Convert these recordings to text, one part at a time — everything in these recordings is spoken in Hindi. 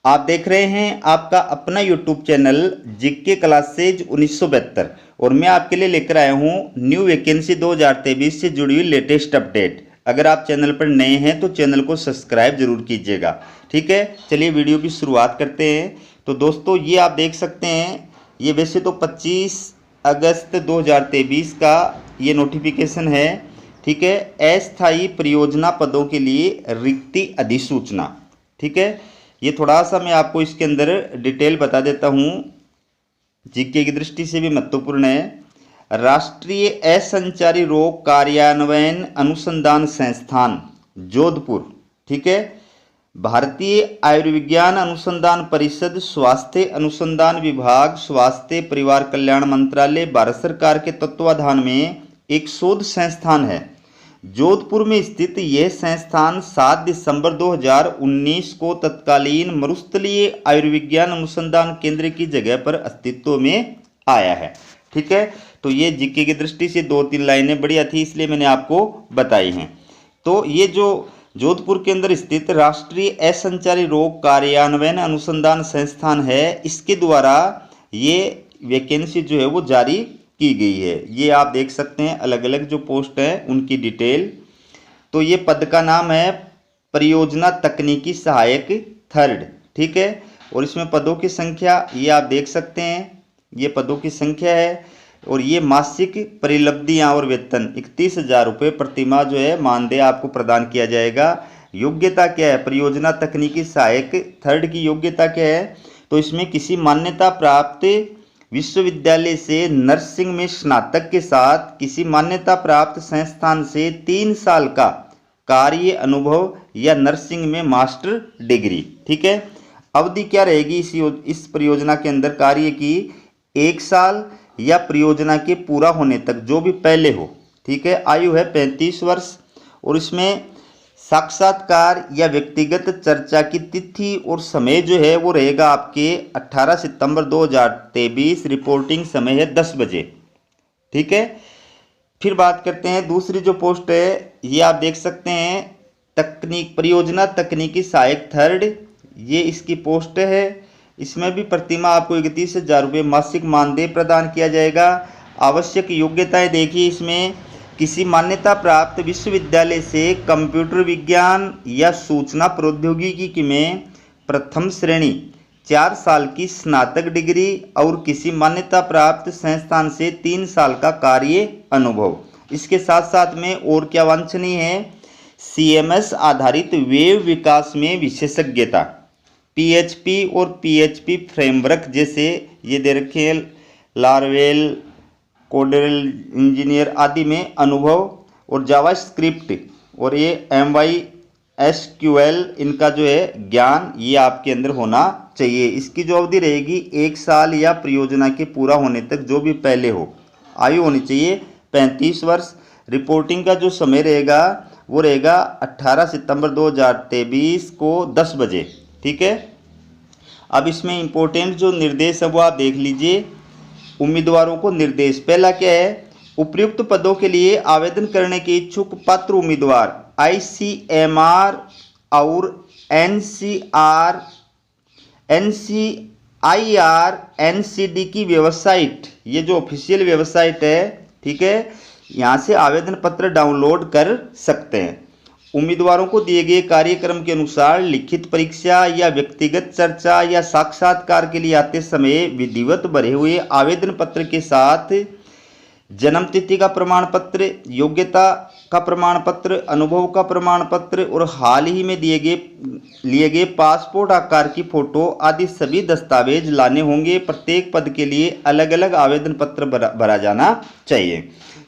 आप देख रहे हैं आपका अपना यूट्यूब चैनल जीके क्लासेज 1972 और मैं आपके लिए लेकर आया हूं न्यू वैकेंसी 2023 से जुड़ी हुई लेटेस्ट अपडेट। अगर आप चैनल पर नए हैं तो चैनल को सब्सक्राइब जरूर कीजिएगा। ठीक है, चलिए वीडियो की शुरुआत करते हैं। तो दोस्तों ये आप देख सकते हैं, ये वैसे तो 25 अगस्त 2023 का ये नोटिफिकेशन है। ठीक है, अस्थायी परियोजना पदों के लिए रिक्ति अधिसूचना। ठीक है, ये थोड़ा सा मैं आपको इसके अंदर डिटेल बता देता हूँ, जीके की दृष्टि से भी महत्वपूर्ण है। राष्ट्रीय असंचारी रोग कार्यान्वयन अनुसंधान संस्थान जोधपुर, ठीक है, भारतीय आयुर्विज्ञान अनुसंधान परिषद, स्वास्थ्य अनुसंधान विभाग, स्वास्थ्य परिवार कल्याण मंत्रालय, भारत सरकार के तत्वाधान में एक शोध संस्थान है। जोधपुर में स्थित यह संस्थान 7 दिसंबर 2019 को तत्कालीन मरुस्थलीय आयुर्विज्ञान अनुसंधान केंद्र की जगह पर अस्तित्व में आया है। ठीक है, तो ये जीके की दृष्टि से 2-3 लाइनें बढ़िया थी, इसलिए मैंने आपको बताई हैं। तो ये जो जोधपुर के अंदर स्थित राष्ट्रीय असंचारी रोग कार्यान्वयन अनुसंधान संस्थान है, इसके द्वारा ये वैकेंसी जो है वो जारी की गई है। ये आप देख सकते हैं अलग अलग जो पोस्ट हैं उनकी डिटेल। तो ये पद का नाम है परियोजना तकनीकी सहायक थर्ड। ठीक है, और इसमें पदों की संख्या ये आप देख सकते हैं, ये पदों की संख्या है। और ये मासिक परिलब्धियां और वेतन 31,000 रुपये प्रतिमाह जो है मानदेय आपको प्रदान किया जाएगा। योग्यता क्या है, परियोजना तकनीकी सहायक थर्ड की योग्यता क्या है, तो इसमें किसी मान्यता प्राप्त विश्वविद्यालय से नर्सिंग में स्नातक के साथ किसी मान्यता प्राप्त संस्थान से 3 साल का कार्य अनुभव या नर्सिंग में मास्टर डिग्री। ठीक है, अवधि क्या रहेगी इस परियोजना के अंदर कार्य की, 1 साल या परियोजना के पूरा होने तक जो भी पहले हो। ठीक है, आयु है 35 वर्ष और इसमें साक्षात्कार या व्यक्तिगत चर्चा की तिथि और समय जो है वो रहेगा आपके 18 सितंबर 2023। रिपोर्टिंग समय है 10 बजे। ठीक है, फिर बात करते हैं दूसरी जो पोस्ट है, ये आप देख सकते हैं परियोजना तकनीकी सहायक थर्ड, ये इसकी पोस्ट है। इसमें भी प्रतिमाह आपको 31,000 रुपये मासिक मानदेय प्रदान किया जाएगा। आवश्यक योग्यताएं देखिए, इसमें किसी मान्यता प्राप्त विश्वविद्यालय से कंप्यूटर विज्ञान या सूचना प्रौद्योगिकी में प्रथम श्रेणी 4 साल की स्नातक डिग्री और किसी मान्यता प्राप्त संस्थान से 3 साल का कार्य अनुभव। इसके साथ साथ में और क्या वांछनीय है, CMS आधारित वेब विकास में विशेषज्ञता, PHP और PHP फ्रेमवर्क जैसे ये दे रखे हैं, लारवेल, कोडरल इंजीनियर आदि में अनुभव, और जावास्क्रिप्ट और ये MySQL इनका जो है ज्ञान ये आपके अंदर होना चाहिए। इसकी जो अवधि रहेगी 1 साल या परियोजना के पूरा होने तक जो भी पहले हो। आयु होनी चाहिए 35 वर्ष। रिपोर्टिंग का जो समय रहेगा वो रहेगा 18 सितंबर 2023 को 10 बजे। ठीक है, अब इसमें इंपॉर्टेंट जो निर्देश है वो आप देख लीजिए। उम्मीदवारों को निर्देश, पहला क्या है, उपयुक्त पदों के लिए आवेदन करने के इच्छुक पात्र उम्मीदवार ICMR और NCIR NCD की वेबसाइट, ये जो ऑफिशियल वेबसाइट है, ठीक है, यहाँ से आवेदन पत्र डाउनलोड कर सकते हैं। उम्मीदवारों को दिए गए कार्यक्रम के अनुसार लिखित परीक्षा या व्यक्तिगत चर्चा या साक्षात्कार के लिए आते समय विधिवत भरे हुए आवेदन पत्र के साथ जन्म तिथि का प्रमाण पत्र, योग्यता का प्रमाण पत्र, अनुभव का प्रमाण पत्र और हाल ही में लिए गए पासपोर्ट आकार की फोटो आदि सभी दस्तावेज लाने होंगे। प्रत्येक पद के लिए अलग अलग आवेदन पत्र भरा जाना चाहिए।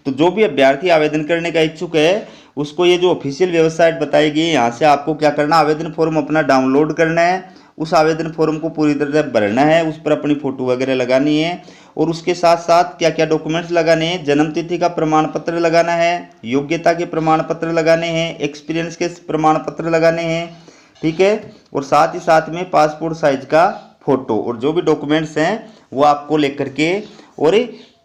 तो जो भी अभ्यर्थी आवेदन करने का इच्छुक है उसको ये जो ऑफिशियल वेबसाइट बताई गई है, यहाँ से आपको क्या करना, आवेदन फॉर्म अपना डाउनलोड करना है। उस आवेदन फॉर्म को पूरी तरह से भरना है, उस पर अपनी फ़ोटो वगैरह लगानी है और उसके साथ साथ क्या क्या डॉक्यूमेंट्स लगाने हैं, जन्म तिथि का प्रमाण पत्र लगाना है, योग्यता के प्रमाण पत्र लगाने हैं, एक्सपीरियंस के प्रमाण पत्र लगाने हैं। ठीक है, और साथ ही साथ में पासपोर्ट साइज का फ़ोटो और जो भी डॉक्यूमेंट्स हैं वो आपको लेकर के और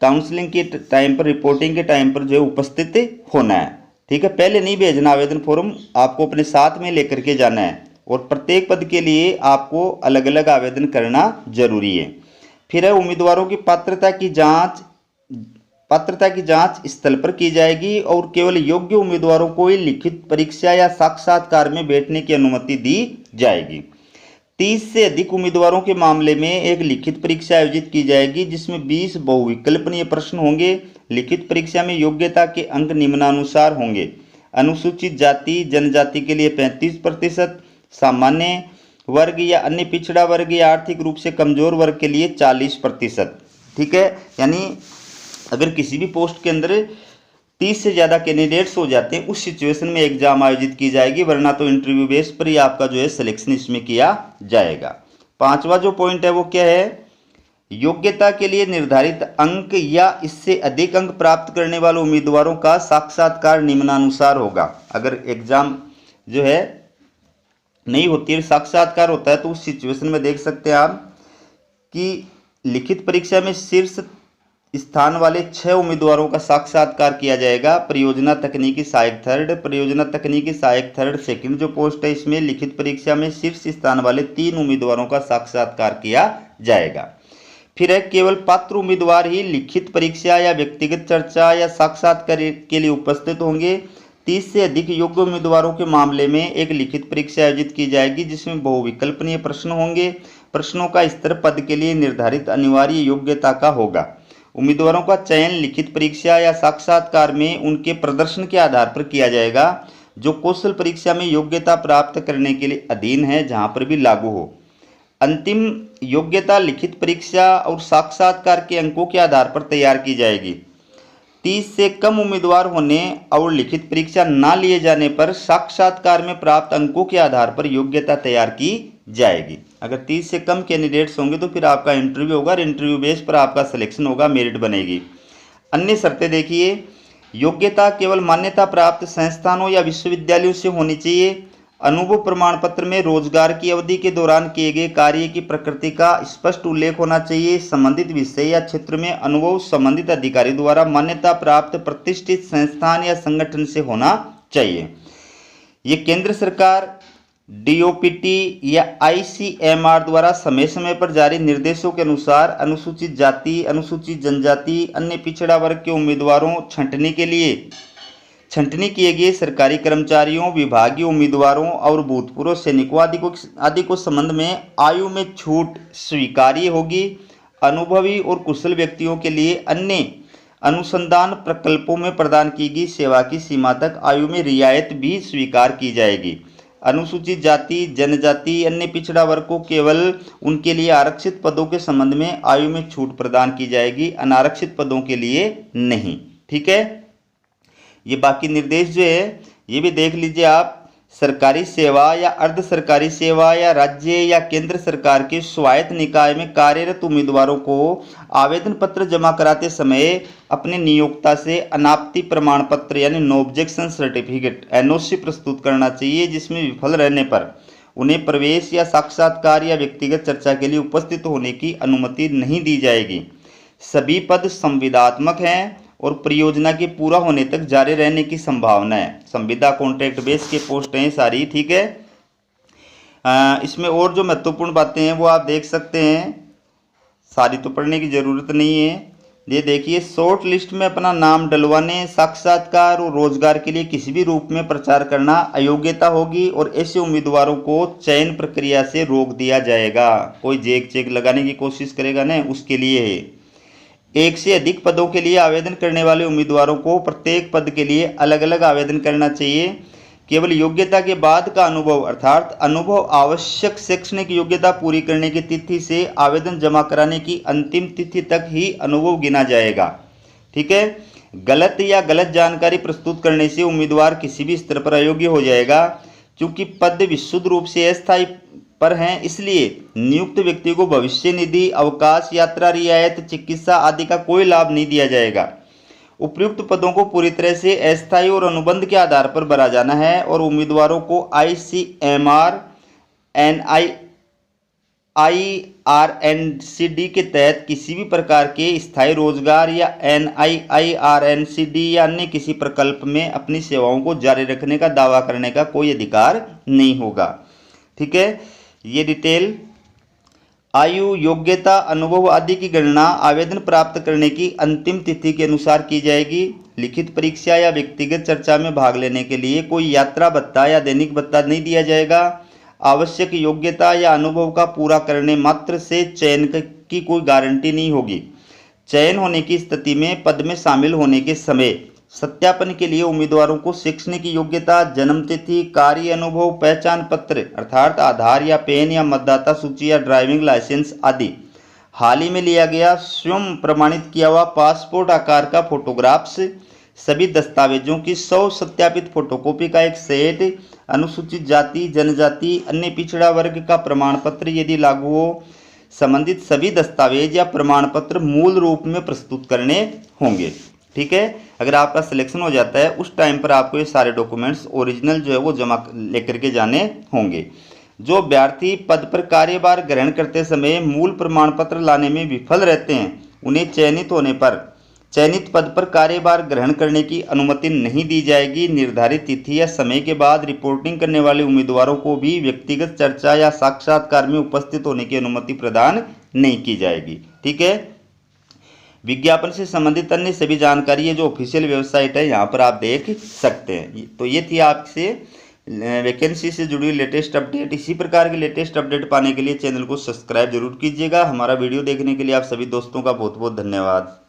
काउंसलिंग के टाइम पर, रिपोर्टिंग के टाइम पर जो है उपस्थित होना है। ठीक है, पहले नहीं भेजना आवेदन फॉर्म, आपको अपने साथ में लेकर के जाना है। और प्रत्येक पद के लिए आपको अलग अलग आवेदन करना जरूरी है। फिर है उम्मीदवारों की पात्रता की जांच स्थल पर की जाएगी और केवल योग्य उम्मीदवारों को ही लिखित परीक्षा या साक्षात्कार में बैठने की अनुमति दी जाएगी। 30 से अधिक उम्मीदवारों के मामले में एक लिखित परीक्षा आयोजित की जाएगी जिसमें 20 बहुविकल्पनीय प्रश्न होंगे। लिखित परीक्षा में योग्यता के अंक निम्नानुसार होंगे। अनुसूचित जाति जनजाति के लिए 35%, सामान्य वर्ग या अन्य पिछड़ा वर्ग या आर्थिक रूप से कमजोर वर्ग के लिए 40%। ठीक है, यानी अगर किसी भी पोस्ट के अंदर 30 से ज़्यादा कैंडिडेट्स हो जाते हैं उस सिचुएशन में एग्जाम आयोजित की जाएगी, वरना तो इंटरव्यू बेस पर ही आपका जो है सिलेक्शन इसमें किया जाएगा। 5वां जो पॉइंट है वो क्या है, योग्यता के लिए निर्धारित अंक या इससे अधिक अंक प्राप्त करने वाले उम्मीदवारों का साक्षात्कार निम्नानुसार होगा। अगर एग्जाम जो है नहीं होती है, साक्षात्कार होता है, तो उस सिचुएशन में देख सकते हैं आप कि लिखित परीक्षा में शीर्ष स्थान वाले 6 उम्मीदवारों का साक्षात्कार किया जाएगा। परियोजना तकनीकी सहायक थर्ड, परियोजना तकनीकी सहायक थर्ड सेकंड जो पोस्ट है, इसमें लिखित परीक्षा में शीर्ष स्थान वाले 3 उम्मीदवारों का साक्षात्कार किया जाएगा। फिर है केवल पात्र उम्मीदवार ही लिखित परीक्षा या व्यक्तिगत चर्चा या साक्षात्कार के लिए उपस्थित होंगे। 30 से अधिक योग्य उम्मीदवारों के मामले में एक लिखित परीक्षा आयोजित की जाएगी जिसमें बहुविकल्पनीय प्रश्न होंगे। प्रश्नों का स्तर पद के लिए निर्धारित अनिवार्य योग्यता का होगा। उम्मीदवारों का चयन लिखित परीक्षा या साक्षात्कार में उनके प्रदर्शन के आधार पर किया जाएगा, जो कौशल परीक्षा में योग्यता प्राप्त करने के लिए अधीन है, जहां पर भी लागू हो। अंतिम योग्यता लिखित परीक्षा और साक्षात्कार के अंकों के आधार पर तैयार की जाएगी। 30 से कम उम्मीदवार होने और लिखित परीक्षा न लिए जाने पर साक्षात्कार में प्राप्त अंकों के आधार पर योग्यता तैयार की जाएगी। अगर 30 से कम कैंडिडेट्स होंगे तो फिर आपका इंटरव्यू होगा और इंटरव्यू बेस पर आपका सिलेक्शन होगा, मेरिट बनेगी। अन्य शर्तें देखिए, योग्यता केवल मान्यता प्राप्त संस्थानों या विश्वविद्यालयों से होनी चाहिए। अनुभव प्रमाण पत्र में रोजगार की अवधि के दौरान किए गए कार्य की प्रकृति का स्पष्ट उल्लेख होना चाहिए। संबंधित विषय या क्षेत्र में अनुभव संबंधित अधिकारी द्वारा मान्यता प्राप्त प्रतिष्ठित संस्थान या संगठन से होना चाहिए। ये केंद्र सरकार, डीओपीटी या आईसीएमआर द्वारा समय समय पर जारी निर्देशों के अनुसार अनुसूचित जाति, अनुसूचित जनजाति, अन्य पिछड़ा वर्ग के उम्मीदवारों छंटनी किए गए सरकारी कर्मचारियों, विभागीय उम्मीदवारों और भूतपूर्व सैनिकों आदि को संबंध में आयु में छूट स्वीकार्य होगी। अनुभवी और कुशल व्यक्तियों के लिए अन्य अनुसंधान प्रकल्पों में प्रदान की गई सेवा की सीमा तक आयु में रियायत भी स्वीकार की जाएगी। अनुसूचित जाति, जनजाति, अन्य पिछड़ा वर्ग को केवल उनके लिए आरक्षित पदों के संबंध में आयु में छूट प्रदान की जाएगी, अनारक्षित पदों के लिए नहीं। ठीक है, ये बाकी निर्देश जो है ये भी देख लीजिए आप। सरकारी सेवा या अर्ध सरकारी सेवा या राज्य या केंद्र सरकार के स्वायत्त निकाय में कार्यरत उम्मीदवारों को आवेदन पत्र जमा कराते समय अपने नियोक्ता से अनापत्ति प्रमाण पत्र यानी नो ऑब्जेक्शन सर्टिफिकेट एनओसी प्रस्तुत करना चाहिए, जिसमें विफल रहने पर उन्हें प्रवेश या साक्षात्कार या व्यक्तिगत चर्चा के लिए उपस्थित होने की अनुमति नहीं दी जाएगी। सभी पद संविदात्मक हैं और परियोजना के पूरा होने तक जारी रहने की संभावना है। संविदा कॉन्ट्रैक्ट बेस के पोस्ट हैं सारी। ठीक है, इसमें और जो महत्वपूर्ण बातें हैं वो आप देख सकते हैं, सारी तो पढ़ने की ज़रूरत नहीं है। ये देखिए, शॉर्ट लिस्ट में अपना नाम डलवाने, साक्षात्कार और रोजगार के लिए किसी भी रूप में प्रचार करना अयोग्यता होगी और ऐसे उम्मीदवारों को चयन प्रक्रिया से रोक दिया जाएगा। कोई चेक लगाने की कोशिश करेगा ना, उसके लिए है। एक से अधिक पदों के लिए आवेदन करने वाले उम्मीदवारों को प्रत्येक पद के लिए अलग अलग आवेदन करना चाहिए। केवल योग्यता के बाद का अनुभव अर्थात अनुभव आवश्यक शैक्षणिक योग्यता पूरी करने की तिथि से आवेदन जमा कराने की अंतिम तिथि तक ही अनुभव गिना जाएगा। ठीक है, गलत या गलत जानकारी प्रस्तुत करने से उम्मीदवार किसी भी स्तर पर अयोग्य हो जाएगा। चूंकि पद विशुद्ध रूप से अस्थायी पर हैं, इसलिए नियुक्त व्यक्ति को भविष्य निधि, अवकाश, यात्रा रियायत, चिकित्सा आदि का कोई लाभ नहीं दिया जाएगा। उपयुक्त पदों को पूरी तरह से अस्थायी और अनुबंध के आधार पर भरा जाना है और उम्मीदवारों को आईसीएमआर, NIIRNCD के तहत किसी भी प्रकार के स्थायी रोजगार या NIIRNCD या अन्य किसी प्रकल्प में अपनी सेवाओं को जारी रखने का दावा करने का कोई अधिकार नहीं होगा। ठीक है। ये डिटेल आयु, योग्यता, अनुभव आदि की गणना आवेदन प्राप्त करने की अंतिम तिथि के अनुसार की जाएगी। लिखित परीक्षा या व्यक्तिगत चर्चा में भाग लेने के लिए कोई यात्रा भत्ता या दैनिक भत्ता नहीं दिया जाएगा। आवश्यक योग्यता या अनुभव का पूरा करने मात्र से चयन की कोई गारंटी नहीं होगी। चयन होने की स्थिति में पद में शामिल होने के समय सत्यापन के लिए उम्मीदवारों को शैक्षणिक योग्यता, जन्म तिथि, कार्य अनुभव, पहचान पत्र अर्थात आधार या पैन या मतदाता सूची या ड्राइविंग लाइसेंस आदि, हाल ही में लिया गया स्वयं प्रमाणित किया हुआ पासपोर्ट आकार का फोटोग्राफ्स, सभी दस्तावेजों की 100 सत्यापित फोटोकॉपी का एक सेट, अनुसूचित जाति, जनजाति, अन्य पिछड़ा वर्ग का प्रमाण पत्र यदि लागू हो, संबंधित सभी दस्तावेज या प्रमाण पत्र मूल रूप में प्रस्तुत करने होंगे। ठीक है। अगर आपका सिलेक्शन हो जाता है उस टाइम पर आपको ये सारे डॉक्यूमेंट्स ओरिजिनल जो है वो जमा लेकर के जाने होंगे। जो अभ्यर्थी पद पर कार्यभार ग्रहण करते समय मूल प्रमाण पत्र लाने में विफल रहते हैं उन्हें चयनित पद पर कार्यभार ग्रहण करने की अनुमति नहीं दी जाएगी। निर्धारित तिथि या समय के बाद रिपोर्टिंग करने वाले उम्मीदवारों को भी व्यक्तिगत चर्चा या साक्षात्कार में उपस्थित होने की अनुमति प्रदान नहीं की जाएगी। ठीक है। विज्ञापन से संबंधित अन्य सभी जानकारी है जो ऑफिशियल वेबसाइट है यहाँ पर आप देख सकते हैं। तो ये थी आपसे वैकेंसी से जुड़ी हुई लेटेस्ट अपडेट। इसी प्रकार की लेटेस्ट अपडेट पाने के लिए चैनल को सब्सक्राइब जरूर कीजिएगा। हमारा वीडियो देखने के लिए आप सभी दोस्तों का बहुत बहुत धन्यवाद।